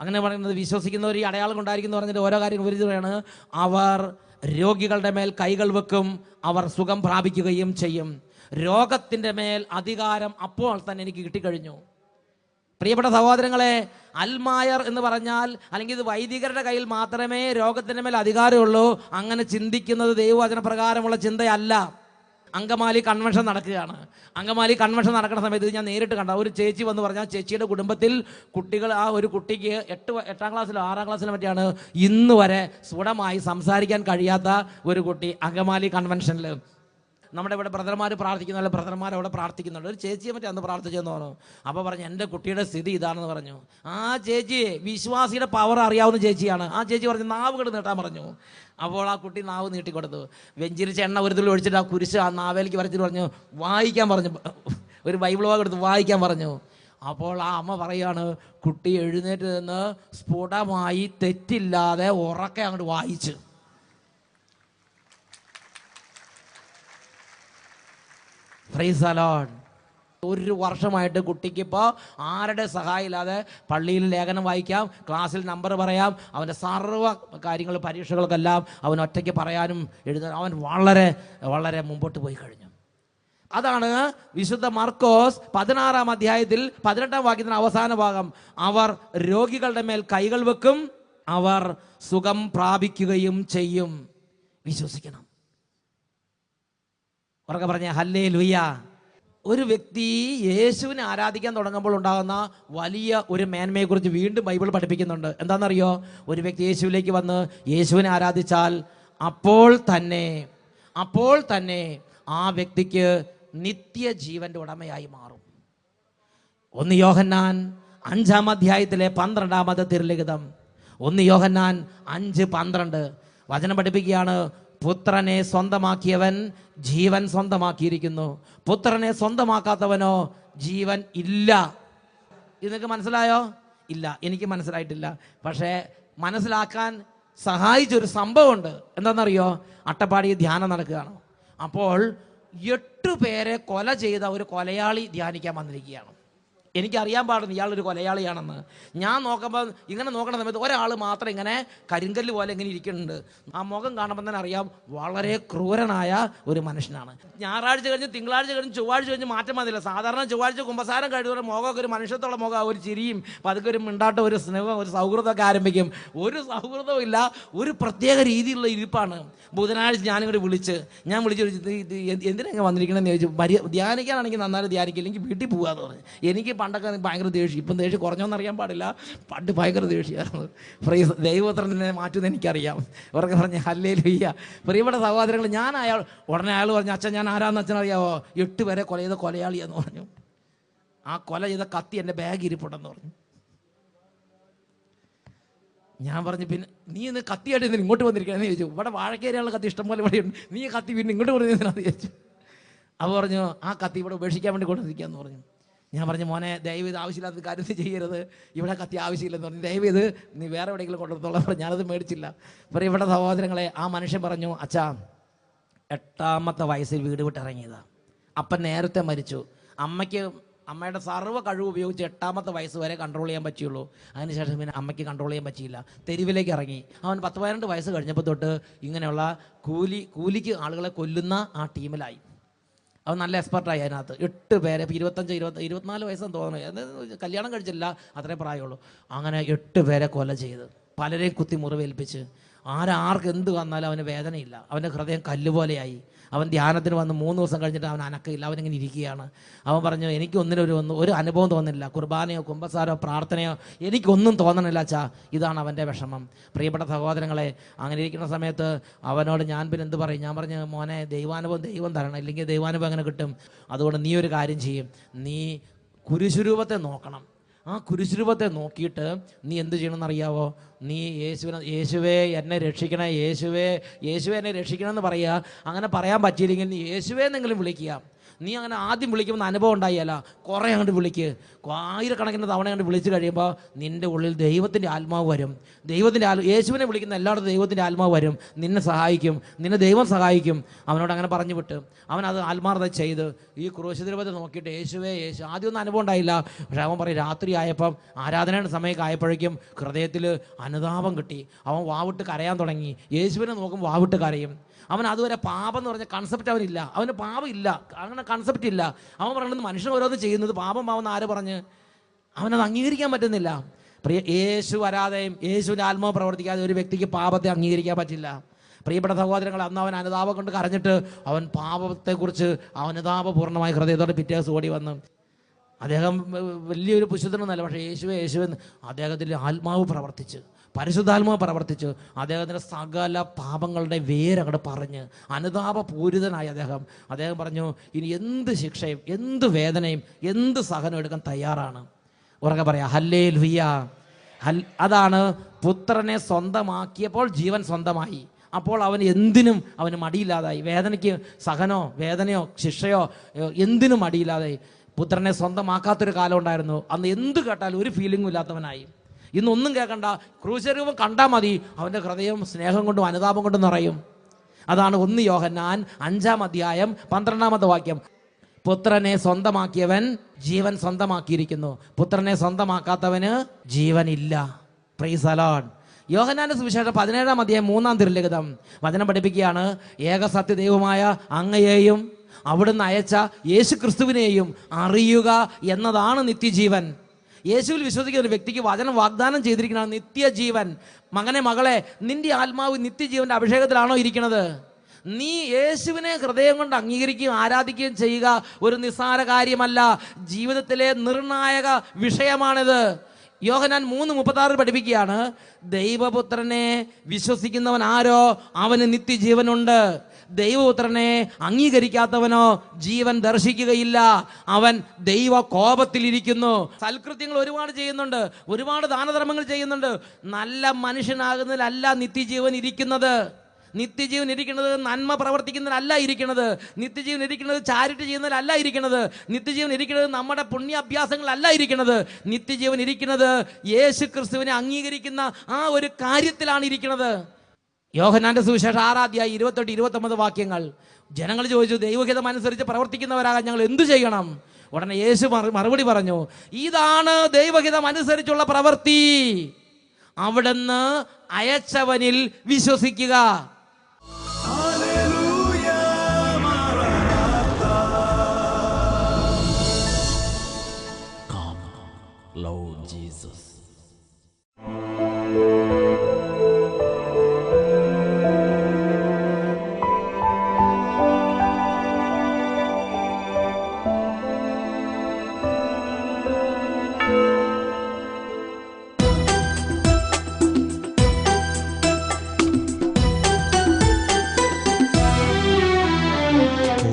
അങ്ങനെ പറയുന്നത്, വിശ്വസിക്കുന്നവർ ഈ അടയാളം ഉണ്ടായിരിക്കുന്നു പറഞ്ഞിട്ട് ഓരോ കാര്യം വിവരിക്കുകയാണ്. അവർ രോഗികളുടെ മേൽ കൈകൾ വെക്കും, അവർ സുഖം പ്രാപിക്കുകയും ചെയ്യും. രോഗത്തിൻ്റെ മേൽ അധികാരം അപ്പോൾ തന്നെ എനിക്ക് കിട്ടിക്കഴിഞ്ഞു. പ്രിയപ്പെട്ട സഹോദരങ്ങളെ, അൽമായർ എന്ന് പറഞ്ഞാൽ, അല്ലെങ്കിൽ ഇത് വൈദികരുടെ കയ്യിൽ മാത്രമേ രോഗത്തിൻ്റെ മേൽ അധികാരമുള്ളൂ, അങ്ങനെ ചിന്തിക്കുന്നത് ദൈവവചന പ്രകാരമുള്ള ചിന്തയല്ല. അങ്കമാലി കൺവെൻഷൻ നടക്കുകയാണ്. അങ്കമാലി കൺവെൻഷൻ നടക്കുന്ന സമയത്ത് ഞാൻ നേരിട്ട് കണ്ട ഒരു ചേച്ചി വന്ന് പറഞ്ഞാൽ, ചേച്ചിയുടെ കുടുംബത്തിൽ കുട്ടികൾ, ആ ഒരു കുട്ടിക്ക് 8ാം ക്ലാസ്സിലോ 6ാം ക്ലാസ്സിലോ മറ്റാണ് ഇന്ന് വരെ സുഖമായി സംസാരിക്കാൻ കഴിയാത്ത ഒരു കുട്ടി അങ്കമാലി കൺവെൻഷനിൽ. നമ്മുടെ ഇവിടെ ബ്രദർമാർ പ്രാർത്ഥിക്കുന്ന ബ്രദർമാർ അവിടെ പ്രാർത്ഥിക്കുന്നുണ്ട്. ഒരു ചേച്ചിയെ പറ്റി അന്ന് പ്രാർത്ഥിച്ചെന്ന് പറഞ്ഞു. അപ്പോൾ പറഞ്ഞു, എൻ്റെ കുട്ടിയുടെ സ്ഥിതി ഇതാണെന്ന് പറഞ്ഞു. ആ ചേച്ചി വിശ്വാസിയുടെ പവർ അറിയാവുന്ന ചേച്ചിയാണ്. ആ ചേച്ചി പറഞ്ഞു, നാവ് കെട്ട് നീട്ടാൻ പറഞ്ഞു. അപ്പോൾ ആ കുട്ടി നാവ് നീട്ടിക്കൊടുത്തു. വെഞ്ചിരിച്ച എണ്ണ ഒരു തുള്ളി ഒഴിച്ചിട്ട് ആ കുരിശ് ആ നാവേലേക്ക് വരച്ചിട്ട് പറഞ്ഞു, വായിക്കാൻ പറഞ്ഞു. ഒരു ബൈബിൾ വാക്ക് എടുത്ത് വായിക്കാൻ പറഞ്ഞു. അപ്പോൾ ആ അമ്മ പറയുകയാണ്, കുട്ടി എഴുന്നേറ്റ് നിന്ന് സ്ഫുടമായി തെറ്റില്ലാതെ ഉറക്കെ അങ്ങോട്ട് വായിച്ചു. Price the Lord. ഒരു വർഷമായിട്ട് കുട്ടിക്ക് ഇപ്പോൾ ആരുടെ സഹായം ഇല്ലാതെ പള്ളിയിൽ ലേഖനം വായിക്കാം, ക്ലാസ്സിൽ നമ്പർ പറയാം, അവൻ്റെ സർവ്വ കാര്യങ്ങൾ പരീക്ഷകൾക്കെല്ലാം അവൻ ഒറ്റയ്ക്ക് പറയാനും എഴുതാനും അവൻ വളരെ വളരെ മുമ്പോട്ട് പോയി കഴിഞ്ഞു. അതാണ് വിശുദ്ധ മർക്കോസ് 16-ാം അധ്യായത്തിൽ 18-ാം വാക്യത്തിന് അവസാന ഭാഗം. അവർ രോഗികളുടെ മേൽ കൈകൾ വെക്കും, അവർ സുഖം പ്രാപിക്കുകയും ചെയ്യും. വിശ്വസിക്കണം. ഉറക്കെ പറഞ്ഞ ഹല്ലേലൂയ. ഒരു വ്യക്തി യേശുവിനെ ആരാധിക്കാൻ തുടങ്ങുമ്പോൾ ഉണ്ടാകുന്ന വലിയ ഒരു മേന്മയെക്കുറിച്ച് വീണ്ടും ബൈബിൾ പഠിപ്പിക്കുന്നുണ്ട്. എന്താണെന്നറിയോ? ഒരു വ്യക്തി യേശുവിലേക്ക് വന്ന് യേശുവിനെ ആരാധിച്ചാൽ അപ്പോൾ തന്നെ ആ വ്യക്തിക്ക് നിത്യജീവന്റെ ഉടമയായി മാറും. 1 യോഹന്നാൻ 5-ാം അധ്യായത്തിലെ 12-ാമത്തെ തിരുലിഖിതം. 1 യോഹന്നാൻ 5:12 വചനം പഠിപ്പിക്കുകയാണ്, പുത്രനെ സ്വന്തമാക്കിയവൻ ജീവൻ സ്വന്തമാക്കിയിരിക്കുന്നു, പുത്രനെ സ്വന്തമാക്കാത്തവനോ ജീവൻ ഇല്ല. ഇത് നിങ്ങൾക്ക് മനസ്സിലായോ? ഇല്ല, എനിക്ക് മനസ്സിലായിട്ടില്ല. പക്ഷേ മനസ്സിലാക്കാൻ സഹായിച്ചൊരു സംഭവമുണ്ട്. എന്താണെന്നറിയോ? അട്ടപ്പാടി ധ്യാനം നടക്കുകയാണ്. അപ്പോൾ 8 പേരെ കൊല ചെയ്ത ഒരു കൊലയാളി ധ്യാനിക്കാൻ വന്നിരിക്കുകയാണ്. എനിക്കറിയാൻ പാടുന്നു ഇയാളൊരു കൊലയാളിയാണെന്ന്. ഞാൻ നോക്കുമ്പോൾ ഇങ്ങനെ നോക്കുന്ന സമയത്ത് ഒരാൾ മാത്രം ഇങ്ങനെ കരിങ്കല്ല് പോലെ ഇങ്ങനെ ഇരിക്കുന്നുണ്ട്. ആ മുഖം കാണുമ്പോൾ തന്നെ അറിയാം വളരെ ക്രൂരനായ ഒരു മനുഷ്യനാണ്. ഞായറാഴ്ച കഴിഞ്ഞ് തിങ്കളാഴ്ച കഴിഞ്ഞ് ചൊവ്വാഴ്ച കഴിഞ്ഞ് മാറ്റം വന്നില്ല. സാധാരണ ചൊവ്വാഴ്ച കുമ്പസാരം കഴിയുന്ന മുഖമൊക്കെ ഒരു മനുഷ്യത്തോളം മുഖം, ഒരു ചിരിയും പതുക്കെ ഒരു മിണ്ടാട്ടം, ഒരു സ്നേഹം, ഒരു സൗഹൃദമൊക്കെ ആരംഭിക്കും. ഒരു സൗഹൃദവും ഇല്ല, ഒരു പ്രത്യേക രീതിയിലുള്ള ഇരിപ്പാണ്. ബുധനാഴ്ച ഞാനിങ്ങോട്ട് വിളിച്ച് എന്തിനാ വന്നിരിക്കണമെന്ന് ചോദിച്ചു. ധ്യാനിക്കാനാണെങ്കിൽ നന്നായി ധ്യാനിക്കില്ലെങ്കിൽ വീട്ടിൽ പോകാമെന്ന് പറഞ്ഞു. എനിക്ക് പണ്ടൊക്കെ ഭയങ്കര ദേഷ്യം, ഇപ്പം ദേഷ്യം കുറഞ്ഞോന്നറിയാൻ പാടില്ല. പണ്ട് ഭയങ്കര ദേഷ്യമായിരുന്നു. ദൈവപുത്രനെ മാറ്റുമെന്ന് എനിക്കറിയാം. ഉറക്കെ പറഞ്ഞ ഹല്ലേലൂയ. പ്രിയപ്പെട്ട സഹോദരങ്ങൾ, ഞാൻ ഉടനെ അയാൾ പറഞ്ഞു, അച്ഛൻ ഞാൻ ആരാന്ന് അച്ഛനറിയാവോ? 8 പേരെ കൊല ചെയ്ത കൊലയാളിയെന്ന് പറഞ്ഞു. ആ കൊല ചെയ്ത കത്തി എൻ്റെ ബാഗ് ഇരിപ്പുണ്ടെന്ന് പറഞ്ഞു. ഞാൻ പറഞ്ഞു, പിന്നെ നീ ഇന്ന് കത്തിയായിട്ട് ഇന്ന് ഇങ്ങോട്ട് വന്നിരിക്കുകയെന്ന് ചോദിച്ചു. ഇവിടെ വാഴക്കേരിയുള്ള കത്തി ഇഷ്ടം പോലെ ഇവിടെയുണ്ട്, നീ കത്തി പിന്നെ ഇങ്ങോട്ട് കൊണ്ടുവന്നിരുന്നാന്ന് ചോദിച്ചു. അപ്പോൾ പറഞ്ഞു, ആ കത്തി ഇവിടെ ഉപേക്ഷിക്കാൻ വേണ്ടി കൊണ്ടുവന്നിരിക്കുകയെന്ന് പറഞ്ഞു. ഞാൻ പറഞ്ഞു, മോനെ ദയവ് ഇത് ആവശ്യമില്ലാത്ത കാര്യത്തിൽ ചെയ്യരുത്, ഇവിടെ കത്തി ആവശ്യമില്ലെന്ന് പറഞ്ഞു. ദയവ് ഇത് നീ വേറെ എവിടെയെങ്കിലും കൊണ്ടുവന്നോളാം. ഞാനത് മേടിച്ചില്ല. അപ്പോൾ ഇവിടെ സഹോദരങ്ങളെ, ആ മനുഷ്യൻ പറഞ്ഞു, അച്ഛാ 8ാമത്തെ വയസ്സിൽ വീട് വിട്ടിറങ്ങിയതാണ്. അപ്പൻ നേരത്തെ മരിച്ചു. അമ്മയുടെ സർവ്വ കഴിവ് ഉപയോഗിച്ച് 8ാമത്തെ വയസ്സ് വരെ കൺട്രോൾ ചെയ്യാൻ പറ്റുള്ളൂ. അതിനുശേഷം പിന്നെ അമ്മയ്ക്ക് കൺട്രോൾ ചെയ്യാൻ പറ്റിയില്ല. തെരുവിലേക്ക് ഇറങ്ങി. അവൻ 10-12 വയസ്സ് കഴിഞ്ഞപ്പോൾ തൊട്ട് ഇങ്ങനെയുള്ള കൂലിക്ക് ആളുകളെ കൊല്ലുന്ന ആ ടീമിലായി. അവൻ നല്ല എക്സ്പെർട്ടായി അതിനകത്ത്. 8 പേരെ 24 വയസ്സെന്ന് തോന്നുന്നു, കല്യാണം കഴിച്ചില്ല, അത്രേ പ്രായമുള്ളൂ. അങ്ങനെ 8 പേരെ കൊല ചെയ്ത് പലരെയും കുത്തി മുറിവേൽപ്പിച്ച് ആർക്ക് എന്ത് വന്നാലും അവന് വേദനയില്ല. അവൻ്റെ ഹൃദയം കല്ലുപോലെയായി. അവൻ ധ്യാനത്തിന് വന്ന് 3 ദിവസം കഴിഞ്ഞിട്ട് അവൻ അനക്കയില്ല, അവനിങ്ങനെ ഇരിക്കുകയാണ്. അവൻ പറഞ്ഞു, എനിക്കൊന്നിനും ഒരു അനുഭവം തോന്നുന്നില്ല, കുർബാനയോ കുമ്പസാരോ പ്രാർത്ഥനയോ എനിക്കൊന്നും തോന്നണില്ല അച്ഛാ. ഇതാണ് അവൻ്റെ വിഷമം. പ്രിയപ്പെട്ട സഹോദരങ്ങളെ, അങ്ങനെ ഇരിക്കുന്ന സമയത്ത് അവനോട് ഞാൻ പിന്നെ എന്ത് പറയും? ഞാൻ പറഞ്ഞു, മോനെ ദൈവാനുഭവം ദൈവം തരണം, ഇല്ലെങ്കിൽ ദൈവാനുഭവം അങ്ങനെ കിട്ടും. അതുകൊണ്ട് നീ ഒരു കാര്യം ചെയ്യും, നീ കുരിശുരൂപത്തെ നോക്കണം. ആ കുരിശുരൂപത്തെ നോക്കിയിട്ട് നീ എന്ത് ചെയ്യണമെന്നറിയാവോ? നീ യേശുവേ എന്നെ രക്ഷിക്കണേ, യേശുവേ എന്നെ രക്ഷിക്കണമെന്ന് പറയുക. അങ്ങനെ പറയാൻ പറ്റിയില്ലെങ്കിൽ നീ യേശുവേ എന്നെങ്കിലും വിളിക്കുക. നീ അങ്ങനെ ആദ്യം വിളിക്കുമ്പോൾ അനുഭവം ഉണ്ടായില്ല, കുറേ അങ്ങോട്ട് വിളിക്ക്. ആയിരക്കണക്കിന് തവണ അങ്ങോട്ട് വിളിച്ച് കഴിയുമ്പോൾ നിൻ്റെ ഉള്ളിൽ ദൈവത്തിൻ്റെ ആത്മാവ് വരും. യേശുവിനെ വിളിക്കുന്ന എല്ലായിടത്തും ദൈവത്തിൻ്റെ ആത്മാവ് വരും, നിന്നെ സഹായിക്കും, നിന്നെ ദൈവം സഹായിക്കും. അവനോട് അങ്ങനെ പറഞ്ഞു വിട്ട് അവനത് ആത്മാർത്ഥത ചെയ്ത് ഈ ക്രൂശിതരൂപത്തെ നോക്കിയിട്ട് യേശു ആദ്യമൊന്നും അനുഭവം ഉണ്ടായില്ല. പക്ഷെ അവൻ പറയും രാത്രി ആയപ്പം ആരാധനയുടെ സമയമൊക്കെ ആയപ്പോഴേക്കും ഹൃദയത്തിൽ അനുതാപം കിട്ടി. അവൻ വാവിട്ട് കരയാൻ തുടങ്ങി. യേശുവിനെ നോക്കുമ്പോൾ വാവിട്ട് കരയും. അവൻ അതുവരെ പാപം എന്ന് പറഞ്ഞ കൺസെപ്റ്റ് അവനില്ല, അവന് പാപം ഇല്ല, അങ്ങനെ കൺസെപ്റ്റ് ഇല്ല. അവൻ പറയുന്നത് മനുഷ്യൻ ഓരോന്ന് ചെയ്യുന്നത് പാപം ആര് പറഞ്ഞ്? അവനത് അംഗീകരിക്കാൻ പറ്റുന്നില്ല. യേശു വരാതെയും യേശുവിൻ്റെ ആത്മാവ് പ്രവർത്തിക്കാതെ ഒരു വ്യക്തിക്ക് പാപത്തെ അംഗീകരിക്കാൻ പറ്റില്ല. പ്രിയപ്പെട്ട സഹോദരങ്ങൾ, അന്ന് അവൻ അനുതാപം കൊണ്ട് കരഞ്ഞിട്ട് അവൻ പാപത്തെക്കുറിച്ച് അനുതാപപൂർണ്ണമായി ഹൃദയത്തോടെ പിറ്റേ ദിവസം ഓടി വന്ന് അദ്ദേഹം വലിയൊരു പുരുഷനൊന്നല്ല, പക്ഷേ യേശുവെന്ന് അദ്ദേഹത്തിൻ്റെ ആത്മാവ് പ്രവർത്തിച്ച്, പരിശുദ്ധാത്മാവ് പ്രവർത്തിച്ച് അദ്ദേഹത്തിൻ്റെ സകല പാപങ്ങളുടെ വേരങ്ങോട്ട് പറഞ്ഞ് അനുതാപപൂരിതനായി അദ്ദേഹം പറഞ്ഞു, ഇനി എന്ത് ശിക്ഷയും എന്ത് വേദനയും എന്ത് സഹനം എടുക്കാൻ തയ്യാറാണ്. ഉറക്കെ പറയാം ഹല്ലേലൂയ. അതാണ് പുത്രനെ സ്വന്തമാക്കിയപ്പോൾ ജീവൻ സ്വന്തമായി. അപ്പോൾ അവൻ എന്തിനും അവന് മടിയില്ലാതായി. വേദനയ്ക്ക് വേദനയോ ശിക്ഷയോ എന്തിനും മടിയില്ലാതായി. പുത്രനെ സ്വന്തമാക്കാത്തൊരു കാലം ഉണ്ടായിരുന്നു. അന്ന് എന്ത് കേട്ടാലും ഒരു ഫീലിംഗും ഇല്ലാത്തവനായി. ഇന്നൊന്നും കേൾക്കണ്ട, ക്രൂശരൂപം കണ്ടാൽ മതി, അവൻ്റെ ഹൃദയം സ്നേഹം കൊണ്ടും അനുതാപം കൊണ്ടും നിറയും. അതാണ് 1 യോഹന്നാൻ 5-ാം അധ്യായം 12-ാമത്തെ വാക്യം. പുത്രനെ സ്വന്തമാക്കിയവൻ ജീവൻ സ്വന്തമാക്കിയിരിക്കുന്നു, പുത്രനെ സ്വന്തമാക്കാത്തവന് ജീവനില്ല. Praise the Lord. യോഹന്നാന്റെ സുവിശേഷം 17-ാം അധ്യായം 3-ാം തിരുലിഖിതം വചനം പഠിപ്പിക്കുകയാണ്, ഏകസത്യദൈവമായ അങ്ങയെയും അവിടുന്ന് അയച്ച യേശു ക്രിസ്തുവിനെയും അറിയുക എന്നതാണ് നിത്യജീവൻ. യേശുവിൽ വിശ്വസിക്കുന്ന ഒരു വ്യക്തിക്ക് വചനം വാഗ്ദാനം ചെയ്തിരിക്കുന്ന നിത്യജീവൻ. മകളെ, നിന്റെ ആത്മാവ് നിത്യജീവന്റെ അഭിഷേകത്തിലാണോ ഇരിക്കുന്നത്? നീ യേശുവിനെ ഹൃദയം കൊണ്ട് അംഗീകരിക്കുകയും ആരാധിക്കുകയും ചെയ്യുക ഒരു നിസ്സാര കാര്യമല്ല, ജീവിതത്തിലെ നിർണായക വിഷയമാണിത്. യോഹന്നാൻ 3:36 പഠിപ്പിക്കുകയാണ്, ദൈവപുത്രനെ വിശ്വസിക്കുന്നവൻ ആരോ അവന് നിത്യജീവനുണ്ട്, ദൈവപുത്രനെ അംഗീകരിക്കാത്തവനോ ജീവൻ ദർശിക്കുകയില്ല, അവൻ ദൈവ കോപത്തിലിരിക്കുന്നു. സൽകൃത്യങ്ങൾ ഒരുപാട് ചെയ്യുന്നുണ്ട്, ഒരുപാട് ദാനധർമ്മങ്ങൾ ചെയ്യുന്നുണ്ട്. നല്ല മനുഷ്യനാകുന്നതിലല്ല നിത്യജീവൻ ഇരിക്കുന്നത്. നിത്യജീവൻ ഇരിക്കുന്നത് നന്മ പ്രവർത്തിക്കുന്നതിലല്ല ഇരിക്കുന്നത്. നിത്യജീവൻ ഇരിക്കുന്നത് ചാരിറ്റി ചെയ്യുന്നതിലല്ല ഇരിക്കുന്നത്. നിത്യജീവൻ ഇരിക്കുന്നത് നമ്മുടെ പുണ്യാഭ്യാസങ്ങളല്ല ഇരിക്കുന്നത്. നിത്യജീവൻ ഇരിക്കുന്നത് യേശു ക്രിസ്തുവിനെ അംഗീകരിക്കുന്ന ആ ഒരു കാര്യത്തിലാണ് ഇരിക്കുന്നത്. യോഹന്നാന്റെ സുവിശേഷം 6-ാം അധ്യായം 28-29 വാക്യങ്ങൾ. ജനങ്ങൾ ചോദിച്ചു, ദൈവഹിതം അനുസരിച്ച് പ്രവർത്തിക്കുന്നവരാകാൻ ഞങ്ങൾ എന്തു ചെയ്യണം? ഉടനെ യേശു മറുപടി പറഞ്ഞു, ഇതാണ് ദൈവഹിതം അനുസരിച്ചുള്ള പ്രവൃത്തി, അവിടുന്ന് അയച്ചവനിൽ വിശ്വസിക്കുക. Lord Jesus.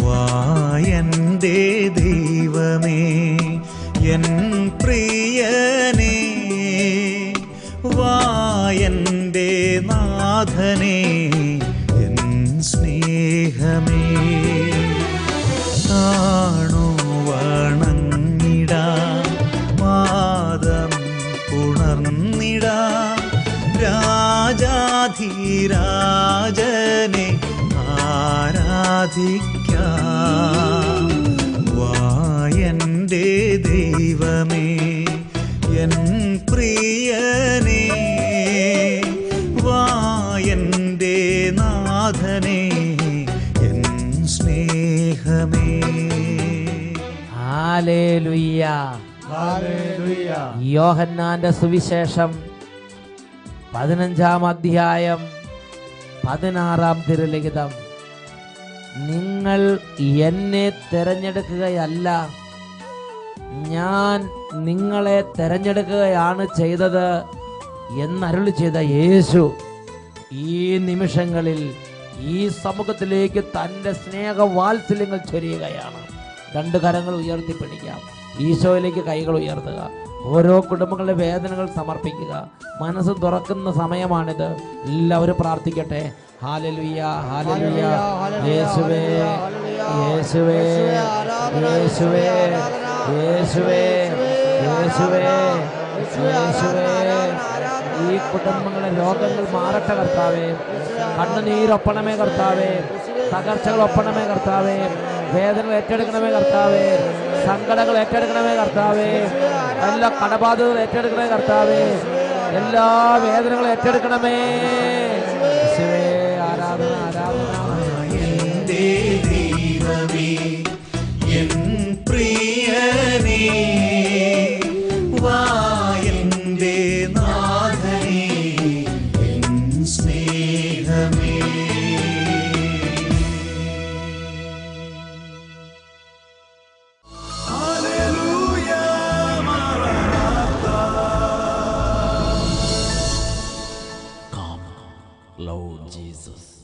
വായന്റെ ദൈവമേ എൻ പ്രിയനേ, വായന്റെ നാഥനേ എൻ സ്നേഹമേ, കാണു വണങ്ങിടാ പാദം ഉണർന്നിടാ രാജാധിരാജനെ ആരാധിക്കാം. വായന്റെ ദൈവമേ എൻ പ്രിയനേ, വായന്റെ നാഥനേ എൻ സ്നേഹമേ. Hallelujah, hallelujah. യോഹന്നാന്റെ സുവിശേഷം 15-ാം അധ്യായം 16-ാം തിരുലിഖിതം. നിങ്ങൾ എന്നെ തിരഞ്ഞെടുക്കുകയല്ല, ഞാൻ നിങ്ങളെ തിരഞ്ഞെടുക്കുകയാണ് ചെയ്തത് എന്നരുളി ചെയ്ത യേശു ഈ നിമിഷങ്ങളിൽ ഈ സമൂഹത്തിലേക്ക് തൻ്റെ സ്നേഹവാത്സല്യങ്ങൾ ചൊരിയുകയാണ്. 2 കരങ്ങൾ ഉയർത്തിപ്പിടിക്കാം. ഈശോയിലേക്ക് കൈകൾ ഉയർത്തുക. ഓരോ കുടുംബങ്ങളുടെ വേദനകൾ സമർപ്പിക്കുക. മനസ്സ് തുറക്കുന്ന സമയമാണിത്. എല്ലാവരും പ്രാർത്ഥിക്കട്ടെ. Hallelujah, hallelujah. യേശുവേ, യേശുവേ, യേശുവേ, യേശുവേ, യേശുവേ, യേശുവേ. ഈ കുടുംബങ്ങളെ രോഗങ്ങൾ മാറട്ടെ കർത്താവേ. കണ്ണുനീരൊപ്പണമേ കർത്താവേ. തകർച്ചകൾ ഒപ്പണമേ കർത്താവേ. വേദനകൾ ഏറ്റെടുക്കണമേ കർത്താവേ. സങ്കടങ്ങൾ ഏറ്റെടുക്കണമേ കർത്താവേ. എല്ലാ കടബാധകൾ ഏറ്റെടുക്കണമേ കർത്താവേ. എല്ലാ വേദനകളും ഏറ്റെടുക്കണമേ. യേശുവേ, ആരാധന, ആരാധന. എൻ്റെ ദൈവമേ, എൻ പ്രിയനേ, വാ എൻ്റെ നാഥനേ, എൻ സ്നേഹമേ. Come, Lord Jesus.